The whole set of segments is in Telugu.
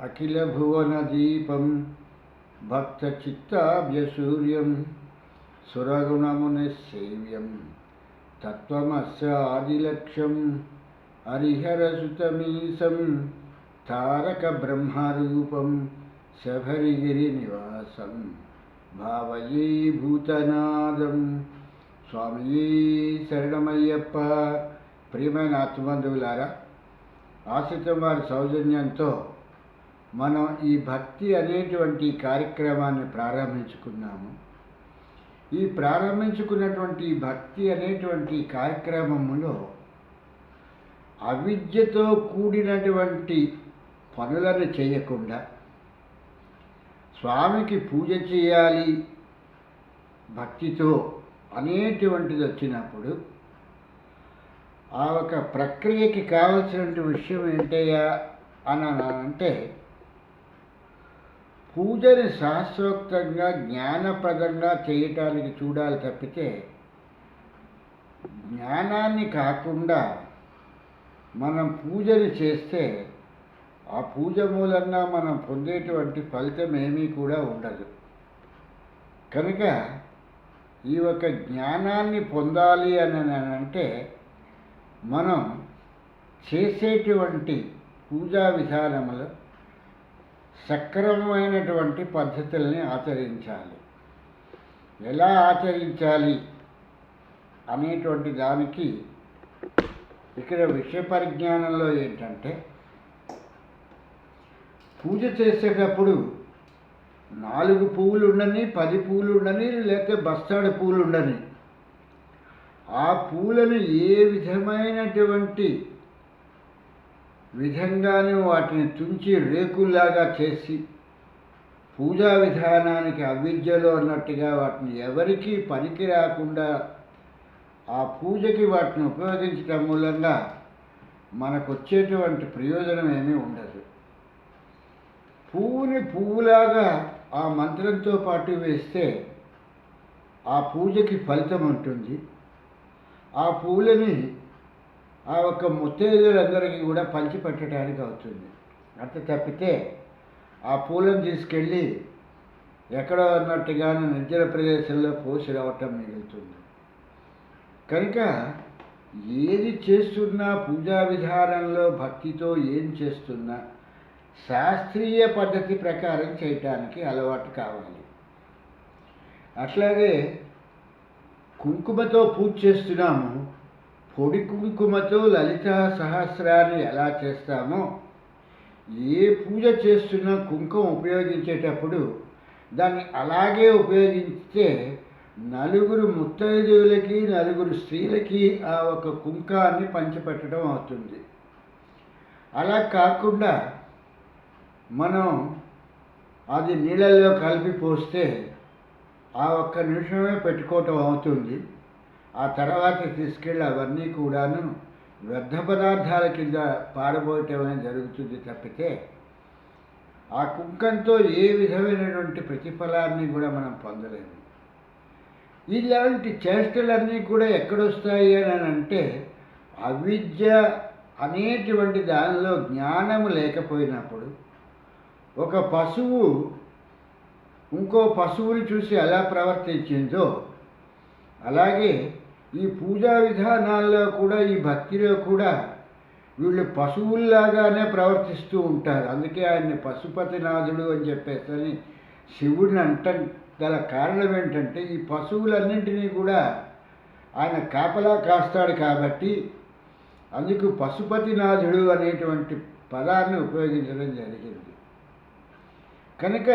అఖిలభువనదీపం భక్తచిత్తాభ్యసూర్యం సురగుణమునిసేవ్యం తత్వమస్యాదిలక్ష్యం హరిహరసుతమీశం తారకబ్రహ్మరూపం శబరిగిరినివాసం భావయే భూతనాదం. స్వామియే శరణమయ్యప్ప. ప్రియమైన ఆత్మబంధువులారా, ఆశ్రితం వారి సౌజన్యంతో మనం ఈ భక్తి అనేటువంటి కార్యక్రమాన్ని ప్రారంభించుకున్నాము. ఈ ప్రారంభించుకున్నటువంటి భక్తి అనేటువంటి కార్యక్రమంలో అవిద్యతో కూడినటువంటి పనులను చేయకుండా స్వామికి పూజ చేయాలి భక్తితో అనేటువంటిది వచ్చినప్పుడు ఆ ఒక ప్రక్రియకి కావలసినటువంటి విషయం ఏంటయ్యా అని అంటే, పూజని శాస్త్రోక్తంగా జ్ఞానప్రదంగా చేయటానికి చూడాలి తప్పితే జ్ఞానాన్ని కాకుండా మనం పూజని చేస్తే ఆ పూజ మూలంగా మనం పొందేటువంటి ఫలితం ఏమీ కూడా ఉండదు. కనుక ఈ ఒక జ్ఞానాన్ని పొందాలి అని అంటే మనం చేసేటువంటి పూజా విధానములు సక్రమమైనటువంటి పద్ధతుల్ని ఆచరించాలి. ఎలా ఆచరించాలి అనేటువంటి దానికి ఇక్కడ విషయ పరిజ్ఞానంలో ఏంటంటే, పూజ చేసేటప్పుడు 4 పువ్వులు ఉండని, 10 పువ్వులు ఉండని, లేకపోతే బస్తాడు పువ్వులు ఉండని, ఆ పూలను ఏ విధమైనటువంటి విధంగానే వాటిని తుంచి రేకుల్లాగా చేసి పూజా విధానానికి అవిద్యలో అన్నట్టుగా వాటిని ఎవరికీ పనికి రాకుండా ఆ పూజకి వాటిని ఉపయోగించటం మూలంగా మనకు వచ్చేటువంటి ప్రయోజనం ఏమీ ఉండదు. పువ్వుని పువ్వులాగా ఆ మంత్రంతో పాటు వేస్తే ఆ పూజకి ఫలితం ఉంటుంది. ఆ పూలని ఆ ఒక్క ముత్తైదులందరికీ కూడా పంచిపెట్టడానికి అవుతుంది. అంత తప్పితే ఆ పూలను తీసుకెళ్ళి ఎక్కడో అన్నట్టుగానే నిర్జన ప్రదేశంలో పోసి రావటం మిగులుతుంది. కనుక ఏది చేస్తున్నా పూజా విధానంలో భక్తితో ఏం చేస్తున్నా శాస్త్రీయ పద్ధతి ప్రకారం చేయటానికి అలవాటు కావాలి. అట్లాగే కుంకుమతో పూజ చేస్తున్నాము, పొడి కుంకుమతో లలితా సహస్రాన్ని ఎలా చేస్తామో, ఏ పూజ చేస్తున్నా కుంకుమ ఉపయోగించేటప్పుడు దాన్ని అలాగే ఉపయోగిస్తే 4 ముత్తైదువులకి 4 స్త్రీలకి ఆ ఒక కుంకాన్ని పంచిపెట్టడం అవుతుంది. అలా కాకుండా మనం అది నీళ్ళల్లో కలిపి పోస్తే ఆ ఒక్క నిమిషమే పెట్టుకోవటం అవుతుంది. ఆ తర్వాత తీసుకెళ్ళి అవన్నీ కూడాను వ్యర్థ పదార్థాల కింద పారబోయటం అనేది జరుగుతుంది తప్పితే ఆ కుంకంతో ఏ విధమైనటువంటి ప్రతిఫలాన్ని కూడా మనం పొందలేము. ఇలాంటి చేష్టలన్నీ కూడా ఎక్కడొస్తాయి అని అంటే, అవిద్య అనేటువంటి దానిలో జ్ఞానము లేకపోయినప్పుడు ఒక పశువు ఇంకో పశువుని చూసి ఎలా ప్రవర్తించిందో అలాగే ఈ పూజా విధానాల్లో కూడా ఈ భక్తిలో కూడా వీళ్ళు పశువుల్లాగానే ప్రవర్తిస్తూ ఉంటారు. అందుకే ఆయన్ని పశుపతినాథుడు అని చెప్పేసి శివుడిని అంటం గల కారణం ఏంటంటే, ఈ పశువులన్నింటినీ కూడా ఆయన కాపలా కాస్తాడు కాబట్టి అందుకు పశుపతినాథుడు అనేటువంటి పదాన్ని ఉపయోగించడం జరిగింది. కనుక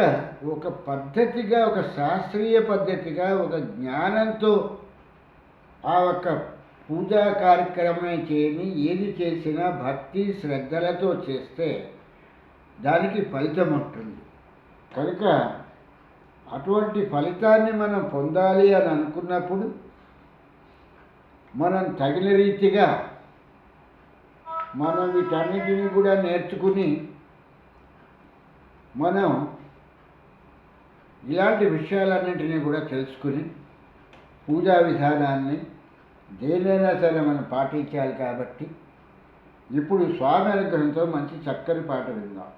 ఒక పద్ధతిగా, ఒక శాస్త్రీయ పద్ధతిగా, ఒక జ్ఞానంతో ఆ ఒక పూజా కార్యక్రమమే చేయని ఏది చేసినా భక్తి శ్రద్ధలతో చేస్తే దానికి ఫలితం ఉంటుంది. కనుక అటువంటి ఫలితాన్ని మనం పొందాలి అని అనుకున్నప్పుడు మనం తగిన రీతిగా మనం వీటన్నిటిని కూడా నేర్చుకుని మనం ఇలాంటి విషయాలన్నింటినీ కూడా తెలుసుకుని పూజా విధానాన్ని దేనైనా సరే మనం పాటించాలి. కాబట్టి ఇప్పుడు స్వామి అనుగ్రహంతో మంచి చక్కని పాట విందాం.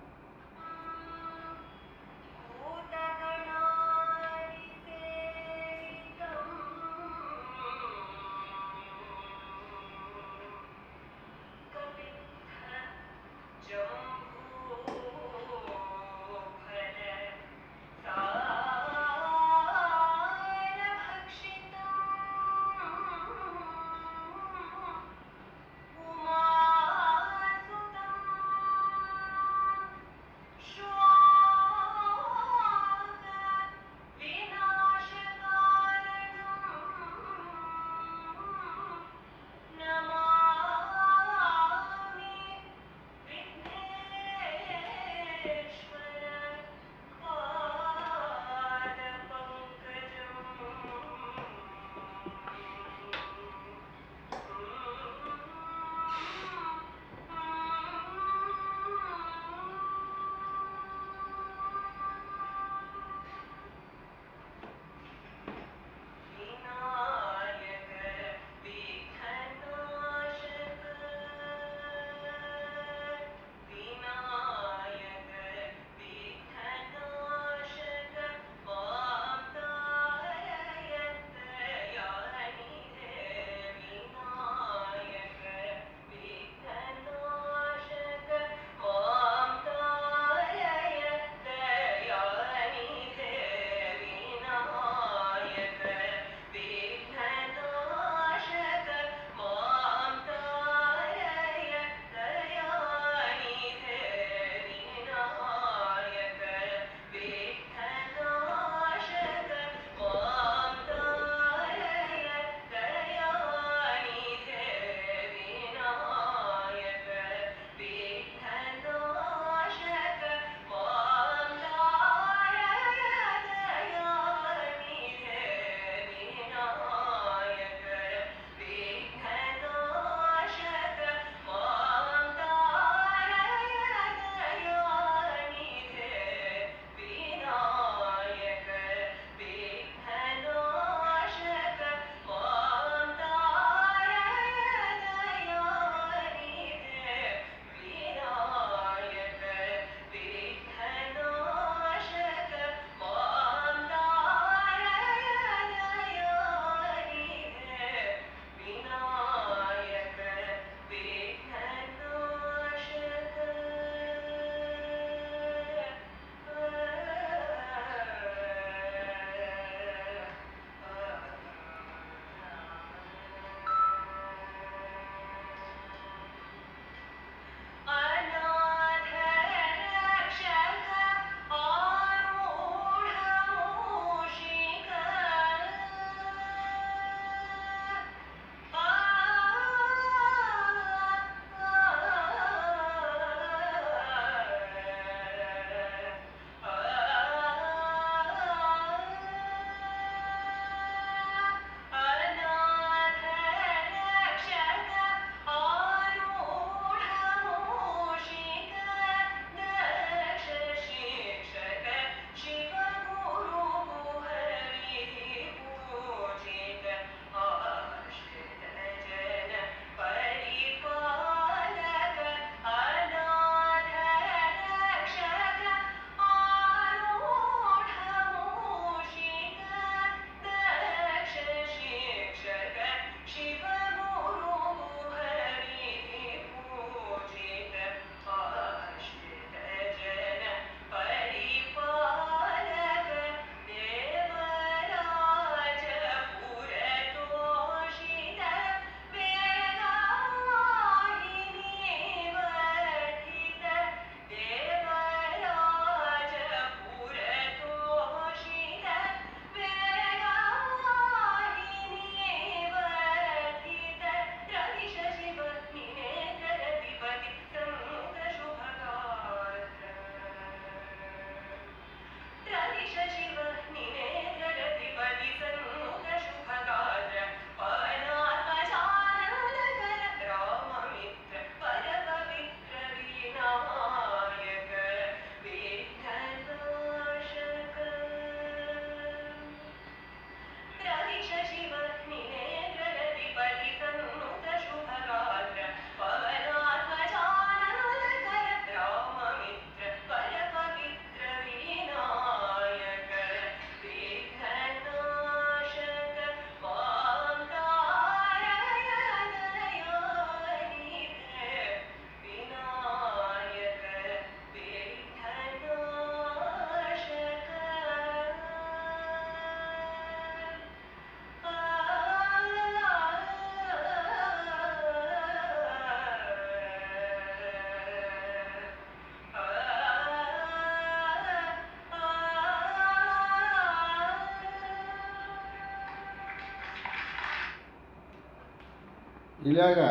ఇలాగా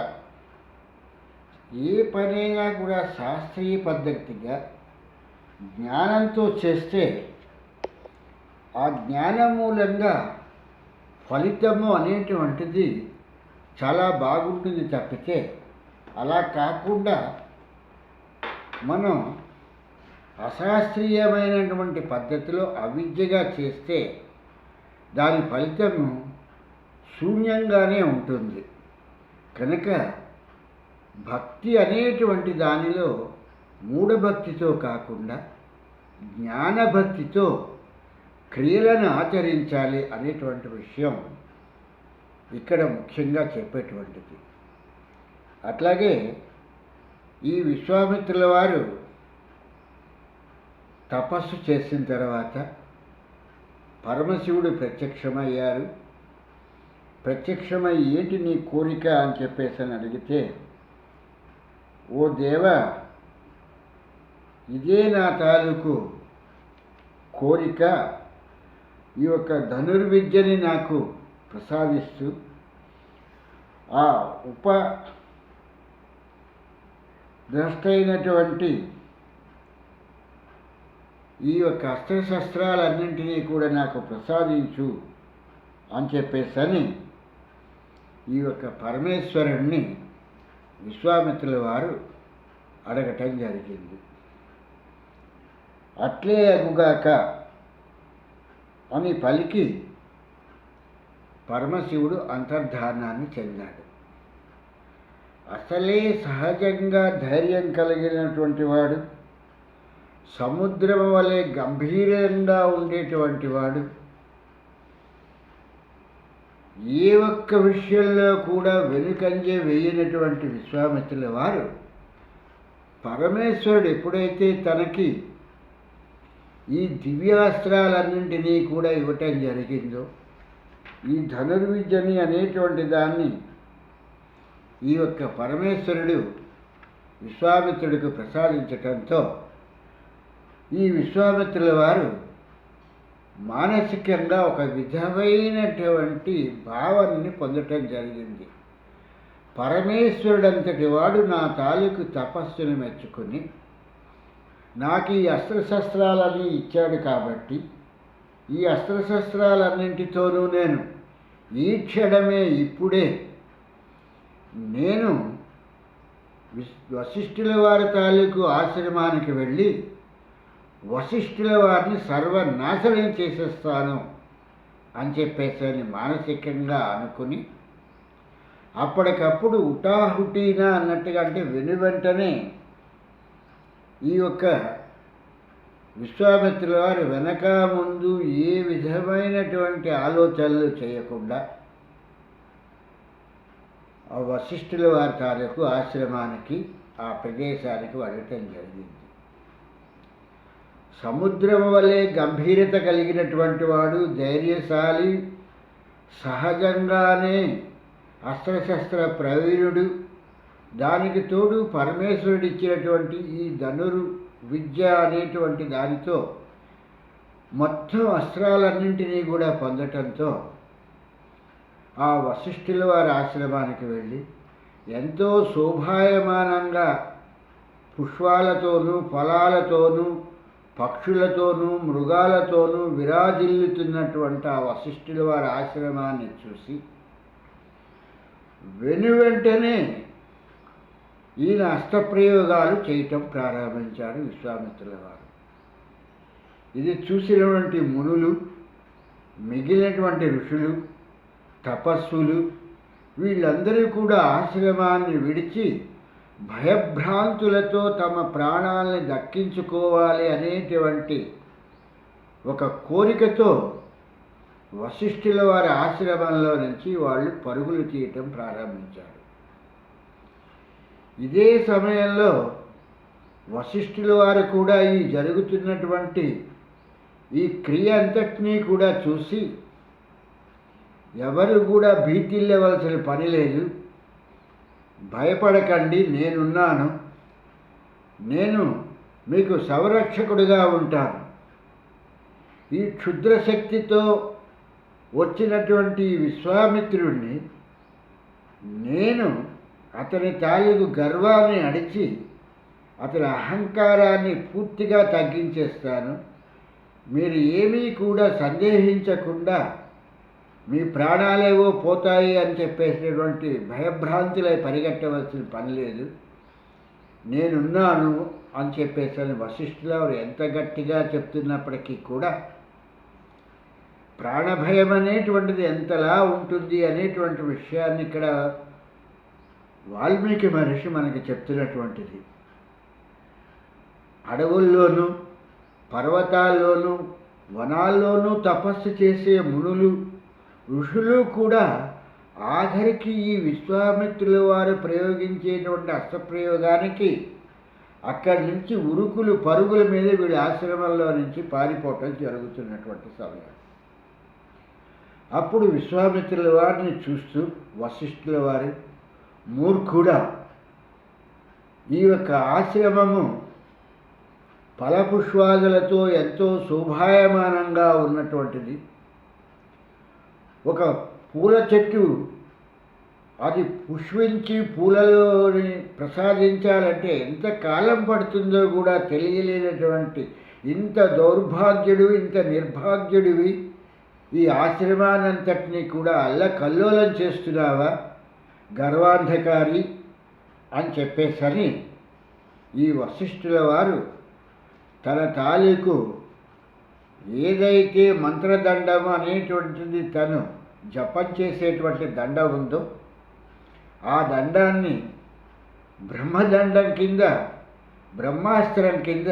ఏ పనైనా కూడా శాస్త్రీయ పద్ధతిగా జ్ఞానంతో చేస్తే ఆ జ్ఞానం మూలంగా ఫలితము అనేటువంటిది చాలా బాగుంటుంది తప్పితే అలా కాకుండా మనం అశాస్త్రీయమైనటువంటి పద్ధతిలో అవిద్యగా చేస్తే దాని ఫలితము శూన్యంగానే ఉంటుంది. కనుక భక్తి అనేటువంటి దానిలో మూఢభక్తితో కాకుండా జ్ఞానభక్తితో క్రియలను ఆచరించాలి అనేటువంటి విషయం ఇక్కడ ముఖ్యంగా చెప్పేటువంటిది. అట్లాగే ఈ విశ్వామిత్రుల వారు తపస్సు చేసిన తర్వాత పరమశివుడు ప్రత్యక్షమయ్యారు. ప్రత్యక్షమై ఏంటి నీ కోరిక అని చెప్పేసి అడిగితే, ఓ దేవ, ఇదే నా తాలూకు కోరిక, ఈ యొక్క ధనుర్విద్యని నాకు ప్రసాదిస్తూ ఆ ఉపద్రష్టైనటువంటి ఈ యొక్క అస్త్రశస్త్రాలన్నింటినీ కూడా నాకు ప్రసాదించు అని చెప్పేసని ఈ యొక్క పరమేశ్వరుణ్ణి విశ్వామిత్రుల వారు అడగటం జరిగింది. అట్లే అగుగాక అని పలికి పరమశివుడు అంతర్ధానాన్ని చెందాడు. అసలే సహజంగా ధైర్యం కలిగినటువంటి వాడు, సముద్రం వలె గంభీరంగా ఉండేటువంటి వాడు, ఏ ఒక్క విషయంలో కూడా వెనుకంజ వేయనటువంటి విశ్వామిత్రుల వారు పరమేశ్వరుడు ఎప్పుడైతే తనకి ఈ దివ్యాస్త్రాలన్నింటినీ కూడా ఇవ్వటం జరిగిందో, ఈ ధనుర్విద్యని అనేటువంటి దాన్ని ఈ యొక్క పరమేశ్వరుడు విశ్వామిత్రుడికి ప్రసాదించటంతో ఈ విశ్వామిత్రుల వారు మానసికంగా ఒక విధమైనటువంటి భావనని పొందటం జరిగింది. పరమేశ్వరుడంతటి వాడు నా తాలూకు తపస్సును మెచ్చుకుని నాకు ఈ అస్త్రశస్త్రాలని ఇచ్చాడు కాబట్టి ఈ అస్త్రశస్త్రాలన్నింటితోనూ నేను ఈ క్షణమే ఇప్పుడే నేను వశిష్ఠుల వారి తాలూకు ఆశ్రమానికి వెళ్ళి వశిష్ఠుల వారిని సర్వనాశనం చేసేస్తాను అని చెప్పేసి మానసికంగా అనుకుని అప్పటికప్పుడు హుటాహుటీనా అన్నట్టుగా, అంటే వెనువెంటనే ఈ యొక్క విశ్వామిత్రుల వారు వెనక ముందు ఏ విధమైనటువంటి ఆలోచనలు చేయకుండా ఆ వశిష్ఠుల వారి తాలూకు ఆశ్రమానికి, ఆ ప్రదేశానికి వెళ్ళటం జరిగింది. సముద్రం వలె గంభీరత కలిగినటువంటి వాడు, ధైర్యశాలి, సహజంగానే అస్త్రశస్త్ర ప్రవీణుడు, దానికి తోడు పరమేశ్వరుడు ఇచ్చినటువంటి ఈ ధనుర్విద్య అనేటువంటి దానితో మొత్తం అస్త్రాలన్నింటినీ కూడా పొందటంతో ఆ వశిష్ఠుల వారి ఆశ్రమానికి వెళ్ళి ఎంతో శోభాయమానంగా పుష్పాలతోనూ ఫలాలతోనూ పక్షులతోనూ మృగాలతోనూ విరాజిల్లుతున్నటువంటి ఆ వశిష్ఠుల వారి ఆశ్రమాన్ని చూసి వెనువెంటనే ఈయన అస్త్రప్రయోగాలు చేయటం ప్రారంభించారు విశ్వామిత్రుల వారు. ఇది చూసినటువంటి మునులు, మిగిలినటువంటి ఋషులు, తపస్సులు వీళ్ళందరూ కూడా ఆశ్రమాన్ని విడిచి భయభ్రాంతులతో తమ ప్రాణాలని దక్కించుకోవాలి అనేటువంటి ఒక కోరికతో వశిష్ఠుల వారి ఆశ్రమంలో నుంచి వాళ్ళు పరుగులు తీయటం ప్రారంభించారు. ఇదే సమయంలో వశిష్ఠుల వారు కూడా ఈ జరుగుతున్నటువంటి ఈ క్రియ అంతటినీ కూడా చూసి ఎవరు కూడా భీతిల్లవలసిన పని లేదు, భయపడకండి, నేనున్నాను, నేను మీకు సంరక్షకుడిగా ఉంటాను. ఈ క్షుద్రశక్తితో వచ్చినటువంటి విశ్వామిత్రుడిని నేను అతని తాలూకు గర్వాన్ని అడిచి అతని అహంకారాన్ని పూర్తిగా తగ్గించేస్తాను. మీరు ఏమీ కూడా సందేహించకుండా మీ ప్రాణాలేవో పోతాయి అని చెప్పేసినటువంటి భయభ్రాంతులై పరిగెట్టవలసిన పని లేదు, నేనున్నాను అని చెప్పేసి వశిష్ఠుల వారు ఎంత గట్టిగా చెప్తున్నప్పటికీ కూడా ప్రాణభయం అనేటువంటిది ఎంతలా ఉంటుంది అనేటువంటి విషయాన్ని ఇక్కడ వాల్మీకి మహర్షి మనకి చెప్తున్నటువంటిది. అడవుల్లోనూ పర్వతాల్లోనూ వనాల్లోనూ తపస్సు చేసే మునులు ఋషులు కూడా ఆఖరికి ఈ విశ్వామిత్రుల వారు ప్రయోగించేటువంటి అస్త్రప్రయోగానికి అక్కడి నుంచి ఉరుకులు పరుగుల మీద వీళ్ళ ఆశ్రమంలో నుంచి పారిపోవటం జరుగుతున్నటువంటి సమయం. అప్పుడు విశ్వామిత్రుల వారిని చూస్తూ వశిష్ఠుల వారు, మూర్ఖుడా, ఈ యొక్క ఆశ్రమము ఫలపుష్పాదులతో ఎంతో శోభాయమానంగా ఉన్నటువంటిది. ఒక పూల చెట్టు అది పుష్పించి పూలలోని ప్రసాదించాలంటే ఎంత కాలం పడుతుందో కూడా తెలియలేనటువంటి ఇంత దౌర్భాగ్యుడివి, ఇంత నిర్భాగ్యుడివి, ఈ ఆశ్రమానంతటినీ కూడా అల్లకల్లోలం చేస్తున్నావా గర్వాంధకారి అని చెప్పేసని ఈ వశిష్ఠుల వారు తన తాలూకు ఏదైతే మంత్రదండం అనేటువంటిది తను జపం చేసేటువంటి దండం ఉందో ఆ దండాన్ని బ్రహ్మదండం కింద, బ్రహ్మాస్త్రం కింద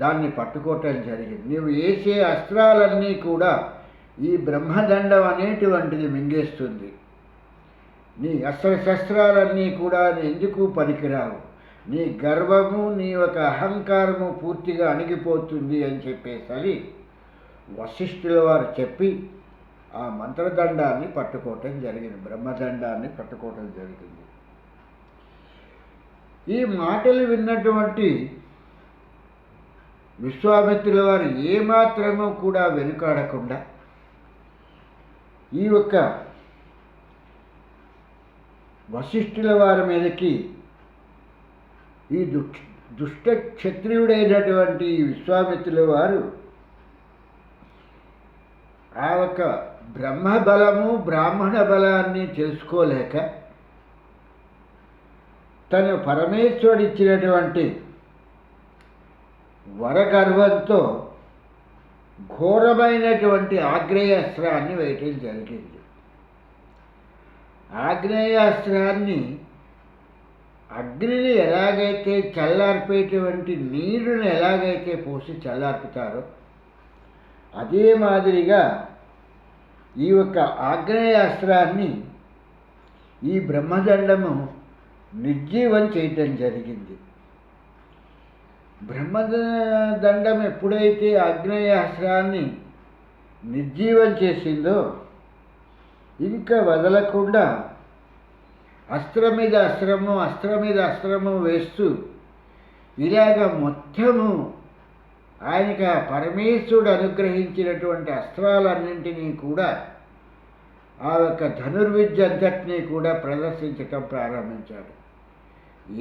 దాన్ని పట్టుకోవటం జరిగింది. నీవు వేసే అస్త్రాలన్నీ కూడా ఈ బ్రహ్మదండం అనేటువంటిది మింగేస్తుంది. నీ అస్త్రశస్త్రాలన్నీ కూడా ఎందుకు పనికిరావు, నీ గర్వము, నీ యొక్క అహంకారము పూర్తిగా అణిగిపోతుంది అని చెప్పేసరి వశిష్ఠుల వారు చెప్పి ఆ మంత్రదండాన్ని పట్టుకోవటం జరిగింది, బ్రహ్మదండాన్ని పట్టుకోవటం జరిగింది. ఈ మాటలు విన్నటువంటి విశ్వామిత్రుల వారు ఏమాత్రమూ కూడా వెనుకాడకుండా ఈ యొక్క వశిష్ఠుల వారి మీదకి ఈ దుష్ట క్షత్రియుడైనటువంటి విశ్వామిత్రుల వారు ఆ యొక్క బ్రహ్మబలము, బ్రాహ్మణ బలాన్ని తెలుసుకోలేక తను పరమేశ్వరుడిచ్చినటువంటి వరగర్వంతో ఘోరమైనటువంటి ఆగ్నేయాస్త్రాన్ని వేయటం జరిగింది. ఆగ్నేయాస్త్రాన్ని అగ్నిని ఎలాగైతే చల్లార్పేటువంటి నీరుని ఎలాగైతే పోసి చల్లార్పుతారో అదే మాదిరిగా ఈ యొక్క ఆగ్నేయాస్త్రాన్ని ఈ బ్రహ్మదండము నిర్జీవం చేయటం జరిగింది. బ్రహ్మదండం ఎప్పుడైతే ఆగ్నేయాస్త్రాన్ని నిర్జీవం చేసిందో ఇంకా వదలకుండా అస్త్రం మీద అస్త్రము, అస్త్రం మీద అస్త్రము వేస్తూ ఇలాగ మొత్తము ఆయనకి ఆ పరమేశ్వరుడు అనుగ్రహించినటువంటి అస్త్రాలన్నింటినీ కూడా ఆ యొక్క ధనుర్విద్య అంతటినీ కూడా ప్రదర్శించటం ప్రారంభించాడు.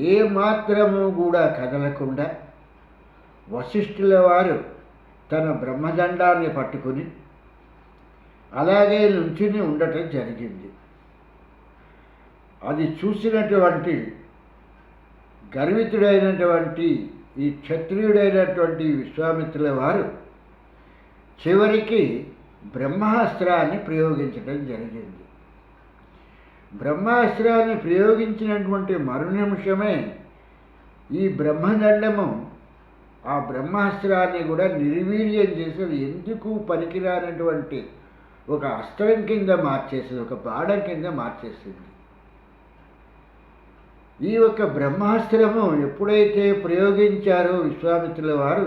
ఏ మాత్రము కూడా కదలకుండా వశిష్ఠుల వారు తన బ్రహ్మదండాన్ని పట్టుకుని అలాగే నుంచుని ఉండటం జరిగింది. అది చూసినటువంటి గర్వితుడైనటువంటి ఈ క్షత్రియుడైనటువంటి విశ్వామిత్రుల వారు చివరికి బ్రహ్మాస్త్రాన్ని ప్రయోగించడం జరిగింది. బ్రహ్మాస్త్రాన్ని ప్రయోగించినటువంటి మరునిమిషమే ఈ బ్రహ్మదండము ఆ బ్రహ్మాస్త్రాన్ని కూడా నిర్వీర్యం చేసి అది ఎందుకు పనికిరానటువంటి ఒక అస్త్రం కింద మార్చేసింది, ఒక బాణం కింద మార్చేసింది. ఈ యొక్క బ్రహ్మాస్త్రము ఎప్పుడైతే ప్రయోగించారో విశ్వామిత్రుల వారు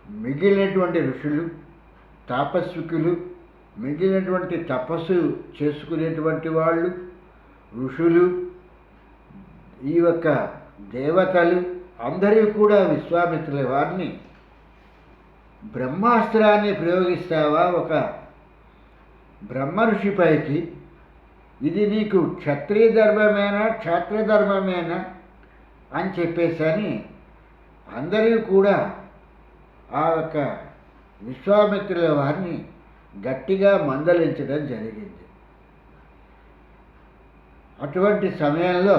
మిగిలినటువంటి ఋషులు, తాపస్వికులు, మిగిలినటువంటి తపస్సు చేసుకునేటువంటి వాళ్ళు, ఋషులు, ఈ యొక్క దేవతలు అందరూ కూడా విశ్వామిత్రుల వారిని బ్రహ్మాస్త్రాన్ని ప్రయోగిస్తావా ఒక బ్రహ్మ ఋషిపైకి, ఇది నీకు క్షత్రియ ధర్మమేనా క్షాత్ర ధర్మమేనా అని చెప్పేసని అందరూ కూడా ఆ యొక్క విశ్వామిత్రుల వారిని గట్టిగా మందలించడం జరిగింది. అటువంటి సమయంలో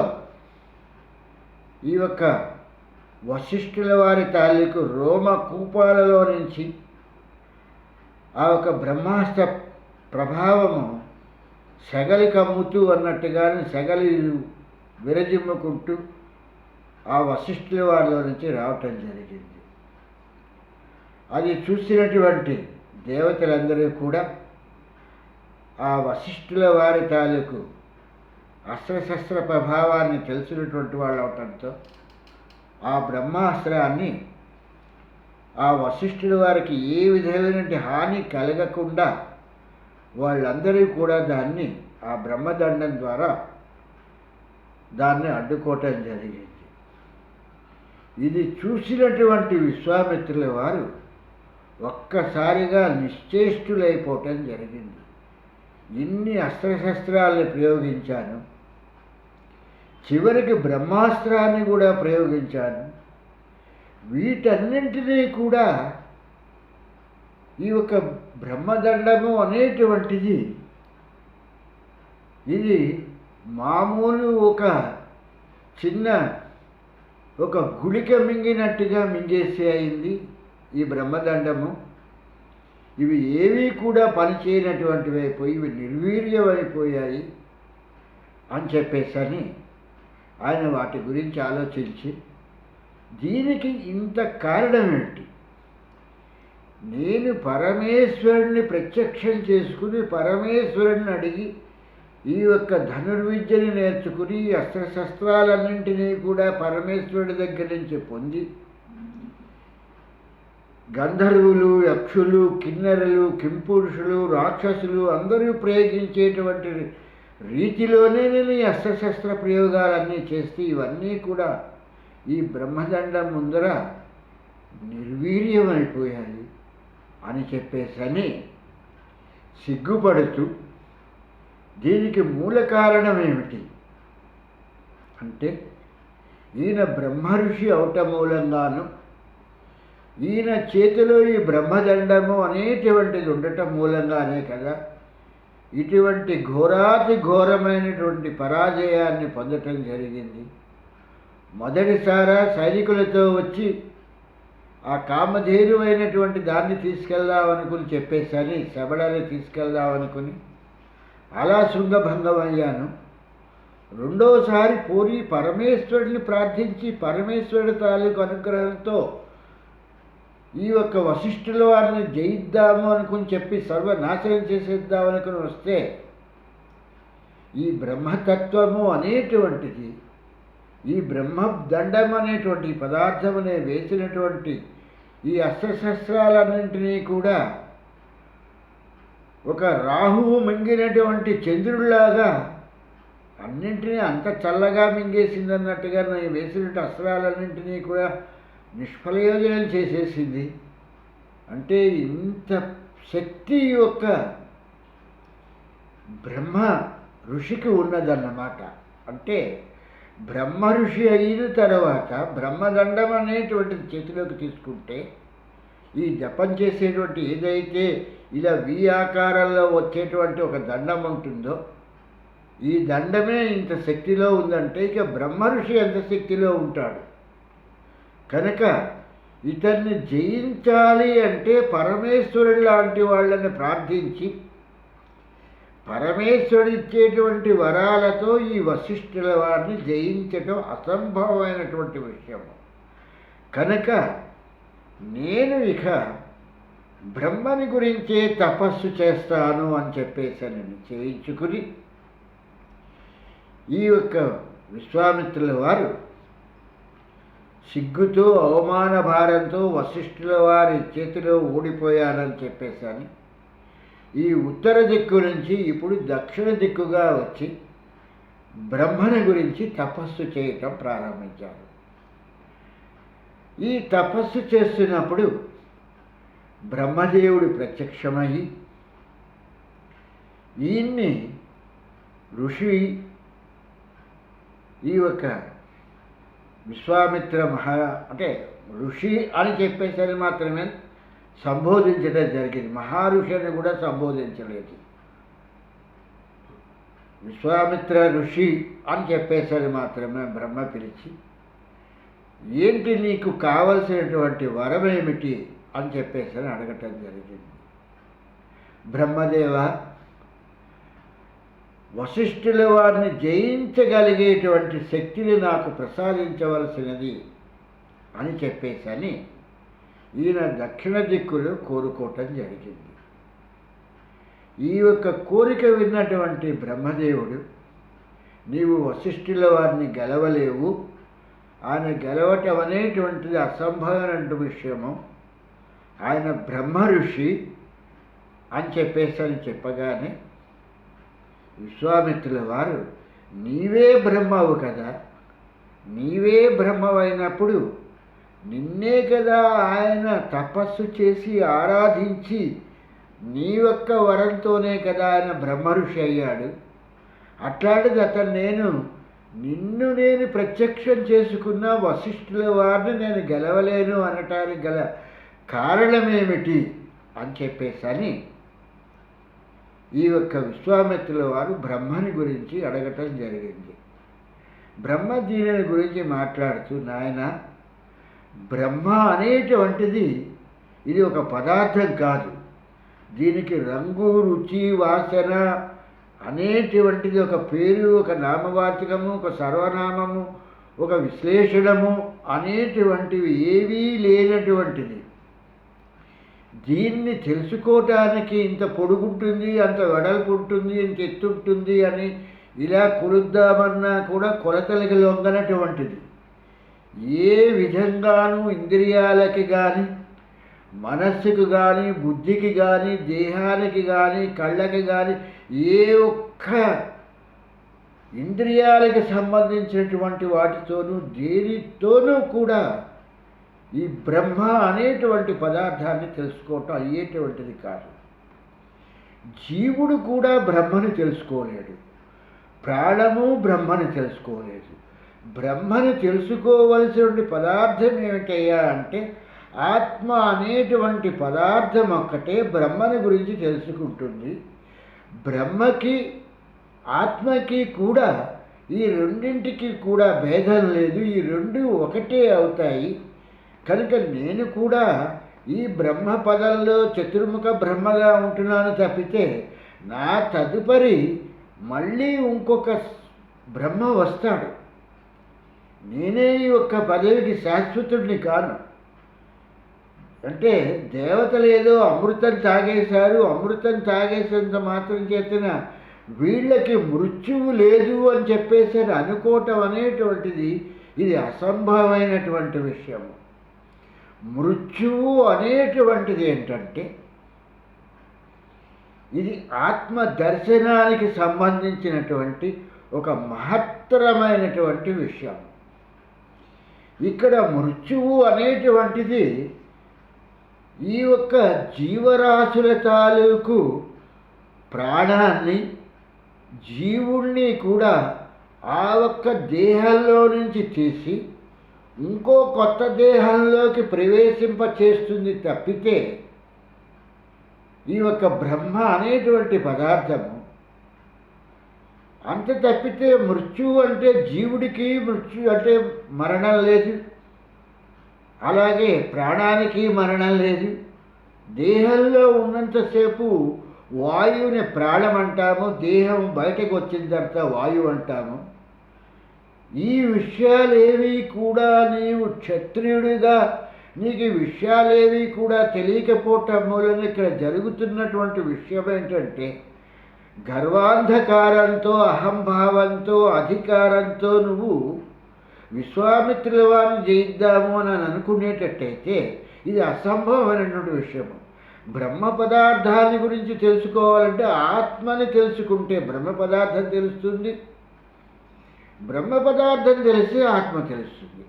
ఈ యొక్క వశిష్ఠుల వారి తాలూకు రోమ కూపాలలో నుంచి ఆ యొక్క బ్రహ్మాస్త్ర ప్రభావము సెగలి కమ్ముతూ అన్నట్టుగానే సెగలి విరజిమ్ముకుంటూ ఆ వశిష్ఠుల వారిలో నుంచి రావటం జరిగింది. అది చూసినటువంటి దేవతలందరూ కూడా ఆ వశిష్ఠుల వారి తాలూకు అస్త్రశస్త్ర ప్రభావాన్ని తెలిసినటువంటి వాళ్ళు అవటంతో ఆ బ్రహ్మాస్త్రాన్ని ఆ వశిష్ఠుల వారికి ఏ విధమైనటువంటి హాని కలగకుండా వాళ్ళందరూ కూడా దాన్ని ఆ బ్రహ్మదండం ద్వారా దాన్ని అడ్డుకోవటం జరిగింది. ఇది చూసినటువంటి విశ్వామిత్రుల వారు ఒక్కసారిగా నిశ్చేష్టులైపోవటం జరిగింది. ఇన్ని అస్త్రశస్త్రాలను ప్రయోగించాను, చివరికి బ్రహ్మాస్త్రాన్ని కూడా ప్రయోగించాను, వీటన్నింటినీ కూడా ఈ యొక్క బ్రహ్మదండము అనేటువంటిది ఇది మామూలు ఒక చిన్న ఒక గుళిక మింగినట్టుగా మింగేసి అయింది ఈ బ్రహ్మదండము. ఇవి ఏవీ కూడా పనిచేయనటువంటివి అయిపోయి ఇవి నిర్వీర్యమైపోయాయి అని చెప్పేసని ఆయన వాటి గురించి ఆలోచించి దీనికి ఇంత కారణం ఏంటి, నేను పరమేశ్వరుని ప్రత్యక్షం చేసుకుని పరమేశ్వరుని అడిగి ఈ యొక్క ధనుర్విద్యని నేర్చుకుని అస్త్రశస్త్రాలన్నింటినీ కూడా పరమేశ్వరుడి దగ్గర నుంచి పొంది గంధర్వులు యక్షులు కిన్నెరలు కింపురుషులు రాక్షసులు అందరూ ప్రయోగించేటువంటి రీతిలోనే నేను ఈ అస్త్రశస్త్ర ప్రయోగాలన్నీ చేస్తే ఇవన్నీ కూడా ఈ బ్రహ్మదండం ముందర నిర్వీర్యమైపోయాయి అని చెప్పేసని సిగ్గుపడుతూ దీనికి మూల కారణం ఏమిటి అంటే ఈయన బ్రహ్మఋషి అవటం మూలంగాను ఈయన చేతిలో ఈ బ్రహ్మదండము అనేటువంటిది ఉండటం మూలంగానే కదా ఇటువంటి ఘోరాతి ఘోరమైనటువంటి పరాజయాన్ని పొందటం జరిగింది. మొదటిసారి సైనికులతో వచ్చి ఆ కామధేనువైనటువంటి దాన్ని తీసుకెళ్దామనుకుని చెప్పేసరి శబళని తీసుకెళ్దామనుకుని అలా శృంగభంగం అయ్యాను. రెండోసారి పోయి పరమేశ్వరుడిని ప్రార్థించి పరమేశ్వరుడి తాలూకు అనుగ్రహంతో ఈ యొక్క వశిష్ఠుల వారిని జయిద్దాము అనుకుని చెప్పి సర్వనాశనం చేసేద్దామనుకుని వస్తే ఈ బ్రహ్మతత్వము అనేటువంటిది ఈ బ్రహ్మదండం అనేటువంటి పదార్థమునే వేసినటువంటి ఈ అస్త్రశస్త్రాలన్నింటినీ కూడా ఒక రాహువు మింగినటువంటి చంద్రుడిలాగా అన్నింటినీ అంత చల్లగా మింగేసిందన్నట్టుగా నేను వేసినట్టు అస్త్రాలన్నింటినీ కూడా నిష్ప్రయోజనం చేసేసింది. అంటే ఇంత శక్తి యొక్క బ్రహ్మ ఋషికి ఉన్నదన్నమాట. అంటే బ్రహ్మ ఋషి అయిన తర్వాత బ్రహ్మదండం అనేటువంటిది చేతిలోకి తీసుకుంటే ఈ జపం చేసేటువంటి ఏదైతే ఇలా వి ఆకారంలో వచ్చేటువంటి ఒక దండం ఉంటుందో ఈ దండమే ఇంత శక్తిలో ఉందంటే ఇక బ్రహ్మ ఋషి ఎంత శక్తిలో ఉంటాడు. కనుక ఇతన్ని జయించాలి అంటే పరమేశ్వరుడు లాంటి వాళ్ళని ప్రార్థించి పరమేశ్వరుడు ఇచ్చేటువంటి వరాలతో ఈ వశిష్ఠుల వారిని జయించడం అసంభవమైనటువంటి విషయము. కనుక నేను ఇక బ్రహ్మని గురించే తపస్సు చేస్తాను అని చెప్పేసి నేను చేయించుకుని ఈ యొక్క విశ్వామిత్రుల వారు సిగ్గుతో అవమాన భారంతో వశిష్ఠుల వారి చేతిలో ఓడిపోయానని చెప్పేసాను. ఈ ఉత్తర దిక్కు నుంచి ఇప్పుడు దక్షిణ దిక్కుగా వచ్చి బ్రహ్మని గురించి తపస్సు చేయటం ప్రారంభించారు. ఈ తపస్సు చేస్తున్నప్పుడు బ్రహ్మదేవుడు ప్రత్యక్షమయ్యి ఈయన్ని ఋషి ఈ యొక్క విశ్వామిత్ర అంటే ఋషి అని చెప్పేసరి మాత్రమే సంబోధించడం జరిగింది. మహారుషి అని కూడా సంబోధించలేదు. విశ్వామిత్ర ఋషి అని చెప్పేసరి మాత్రమే బ్రహ్మ పిలిచి, ఏంటి నీకు కావలసినటువంటి వరం ఏమిటి అని చెప్పేసరి అడగటం జరిగింది. బ్రహ్మదేవ, వశిష్ఠుల వారిని జయించగలిగేటువంటి శక్తిని నాకు ప్రసాదించవలసినది అని చెప్పేసని ఈయన దక్షిణ దిక్కులు కోరుకోవటం జరిగింది. ఈ యొక్క కోరిక విన్నటువంటి బ్రహ్మదేవుడు, నీవు వశిష్ఠుల వారిని గెలవలేవు, ఆయన గెలవటం అనేటువంటిది అసంభవమైన విషయము, ఆయన బ్రహ్మ ఋషి అని చెప్పేసని చెప్పగానే విశ్వామిత్రుల వారు, నీవే బ్రహ్మవు కదా, నీవే బ్రహ్మవైనప్పుడు నిన్నే కదా ఆయన తపస్సు చేసి ఆరాధించి నీ యొక్క వరంతోనే కదా ఆయన బ్రహ్మ ఋషి అయ్యాడు. అట్లాంటిది అతను నిన్ను నేను ప్రత్యక్షం చేసుకున్న వశిష్ఠుల వారిని నేను గెలవలేను అనటానికి గల కారణమేమిటి అని చెప్పేసని ఈ యొక్క విశ్వామిత్రుల వారు బ్రహ్మని గురించి అడగటం జరిగింది. బ్రహ్మ దీనిని గురించి మాట్లాడుతూ, నాయన, బ్రహ్మ అనేటువంటిది ఇది ఒక పదార్థం కాదు, దీనికి రంగు, రుచి, వాసన అనేటువంటిది ఒక పేరు, ఒక నామవాచకము, ఒక సర్వనామము, ఒక విశ్లేషణము అనేటువంటివి ఏవీ లేనటువంటిది. దీన్ని తెలుసుకోవటానికి ఇంత పొడుగుంటుంది, అంత వెడల్పు ఉంటుంది, ఇంత ఎత్తుంటుంది అని ఇలా కొలుద్దామన్నా కూడా కొలతలకి లొంగనటువంటిది. ఏ విధంగానూ ఇంద్రియాలకి కానీ, మనస్సుకు కానీ, బుద్ధికి కానీ, దేహానికి కానీ, కళ్ళకి కానీ, ఏ ఒక్క ఇంద్రియాలకి సంబంధించినటువంటి వాటితోనూ దేనితోనూ కూడా ఈ బ్రహ్మ అనేటువంటి పదార్థాన్ని తెలుసుకోవటం అయ్యేటువంటిది కాదు. జీవుడు కూడా బ్రహ్మని తెలుసుకోలేడు, ప్రాణము బ్రహ్మని తెలుసుకోలేదు. బ్రహ్మని తెలుసుకోవలసినటువంటి పదార్థం ఏమిటయ్యా అంటే ఆత్మ అనేటువంటి పదార్థం ఒక్కటే బ్రహ్మని గురించి తెలుసుకుంటుంది. బ్రహ్మకి ఆత్మకి కూడా ఈ రెండింటికి కూడా భేదం లేదు, ఈ రెండు ఒకటే అవుతాయి. కనుక నేను కూడా ఈ బ్రహ్మ పదంలో చతుర్ముఖ బ్రహ్మగా ఉంటున్నాను తప్పితే నా తదుపరి మళ్ళీ ఇంకొక బ్రహ్మ వస్తాడు. నేనే ఈ యొక్క పదవికి శాశ్వతుడిని కాను. అంటే దేవతలు ఏదో అమృతం తాగేశారు, అమృతం తాగేసేంత మాత్రం చేతన వీళ్ళకి మృత్యువు లేదు అని చెప్పేసి అనుకోవటం అనేటువంటిది ఇది అసంభవమైనటువంటి విషయము. మృత్యువు అనేటువంటిది ఏంటంటే ఇది ఆత్మ దర్శనానికి సంబంధించినటువంటి ఒక మహత్తరమైనటువంటి విషయం. ఇక్కడ మృత్యువు అనేటువంటిది ఈ యొక్క జీవరాశుల తాలూకు ప్రాణాన్ని, జీవుణ్ణి కూడా ఆ ఒక్క దేహంలో నుంచి తీసి ఇంకో కొత్త దేహంలోకి ప్రవేశింపచేస్తుంది తప్పితే ఈ యొక్క బ్రహ్మ అనేటువంటి పదార్థము అంత తప్పితే మృత్యువు అంటే జీవుడికి మృత్యు అంటే మరణం లేదు, అలాగే ప్రాణానికి మరణం లేదు. దేహంలో ఉన్నంతసేపు వాయువుని ప్రాణం అంటాము, దేహం బయటకు వచ్చిన తర్వాత వాయువు అంటాము. ఈ విషయాలేవి కూడా నీవు క్షత్రియుడిగా నీకు ఈ విషయాలేవి కూడా తెలియకపోవటం మూలన ఇక్కడ జరుగుతున్నటువంటి విషయం ఏంటంటే గర్వాంధకారంతో, అహంభావంతో, అధికారంతో నువ్వు విశ్వామిత్రుల వారిని జయిద్దాము అని అనుకునేటట్టయితే ఇది అసంభవమైనటువంటి విషయము. బ్రహ్మ పదార్థాన్ని గురించి తెలుసుకోవాలంటే ఆత్మని తెలుసుకుంటే బ్రహ్మ పదార్థం తెలుస్తుంది, బ్రహ్మ పదార్థం తెలిసి ఆత్మ తెలుస్తుంది.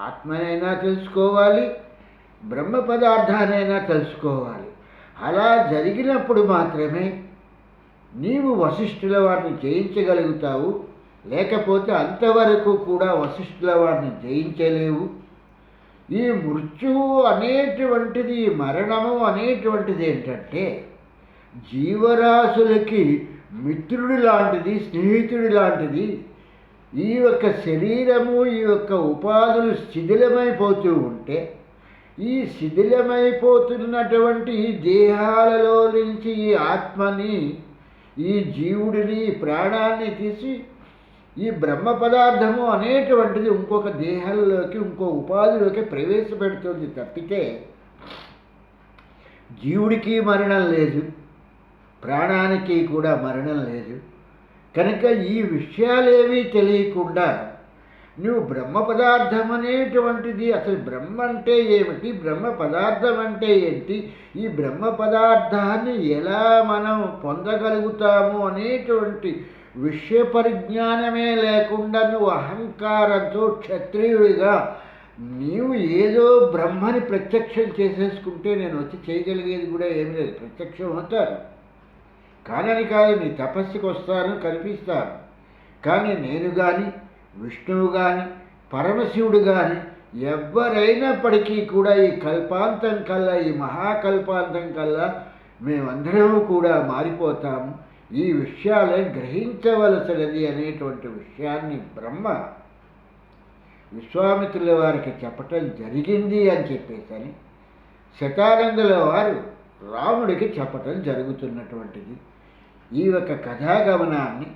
ఆత్మనైనా తెలుసుకోవాలి, బ్రహ్మ పదార్థానైనా తెలుసుకోవాలి. అలా జరిగినప్పుడు మాత్రమే నీవు వశిష్ఠుల వారిని జయించగలుగుతావు, లేకపోతే అంతవరకు కూడా వశిష్ఠుల వారిని జయించలేవు. ఈ మృత్యువు అనేటువంటిది, ఈ మరణము అనేటువంటిది ఏంటంటే జీవరాశులకి మిత్రుడి లాంటిది, స్నేహితుడి లాంటిది. ఈ యొక్క శరీరము, ఈ యొక్క ఉపాధులు శిథిలమైపోతూ ఉంటే, ఈ శిథిలమైపోతున్నటువంటి ఈ దేహాలలో నుంచి ఈ ఆత్మని, ఈ జీవుడిని, ఈ ప్రాణాన్ని తీసి ఈ బ్రహ్మ పదార్థము అనేటువంటిది ఇంకొక దేహంలోకి, ఇంకో ఉపాధిలోకి ప్రవేశపెడుతుంది తప్పితే జీవుడికి మరణం లేదు, ప్రాణానికి కూడా మరణం లేదు. కనుక ఈ విషయాలేవీ తెలియకుండా నువ్వు బ్రహ్మ పదార్థం అనేటువంటిది, అసలు బ్రహ్మ అంటే ఏమిటి, బ్రహ్మ పదార్థం అంటే ఏంటి, ఈ బ్రహ్మ పదార్థాన్ని ఎలా మనం పొందగలుగుతాము అనేటువంటి విషయ పరిజ్ఞానమే లేకుండా నువ్వు అహంకారంతో క్షత్రియుడిగా నీవు ఏదో బ్రహ్మని ప్రత్యక్షం చేసేసుకుంటే నేను వచ్చి చేయగలిగేది కూడా ఏమి లేదు. ప్రత్యక్షం అవుతారు కానని కాదు, నీ తపస్సుకు వస్తాను, కనిపిస్తాను. కానీ నేను కానీ, విష్ణువు కానీ, పరమశివుడు కానీ ఎవరైనప్పటికీ కూడా ఈ కల్పాంతం కల్లా, ఈ మహాకల్పాంతం కల్లా మేమందరము కూడా మారిపోతాము. ఈ విషయాలే గ్రహించవలసినది అనేటువంటి విషయాన్ని బ్రహ్మ విశ్వామిత్రుల వారికి చెప్పటం జరిగింది అని చెప్పేసని శతానందుల వారు రాముడికి చెప్పటం జరుగుతున్నటువంటిది. ఈ యొక్క కథాగమనాన్ని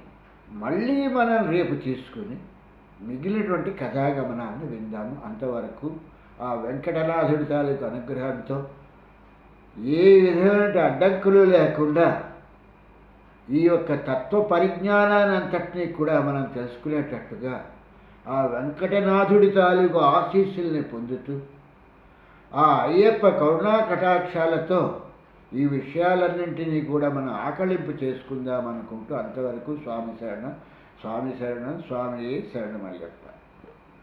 మళ్ళీ మనం రేపు తీసుకుని మిగిలినటువంటి కథాగమనాన్ని విందాము. అంతవరకు ఆ వెంకటనాథుడి తాలూకు అనుగ్రహంతో ఏ విధమైన అడ్డంకులు లేకుండా ఈ యొక్క తత్వ పరిజ్ఞానాన్ని అంతటినీ కూడా మనం తెలుసుకునేటట్టుగా ఆ వెంకటనాథుడి తాలూకు ఆశీస్సుల్ని పొందుతూ ఆ అయ్యప్ప కరుణా కటాక్షాలతో ఈ విషయాలన్నింటినీ కూడా మనం ఆకళింపు చేసుకుందాం అనుకుంటూ అంతవరకు స్వామి శరణం, స్వామి శరణం, స్వామియే శరణమయ్యప్ప.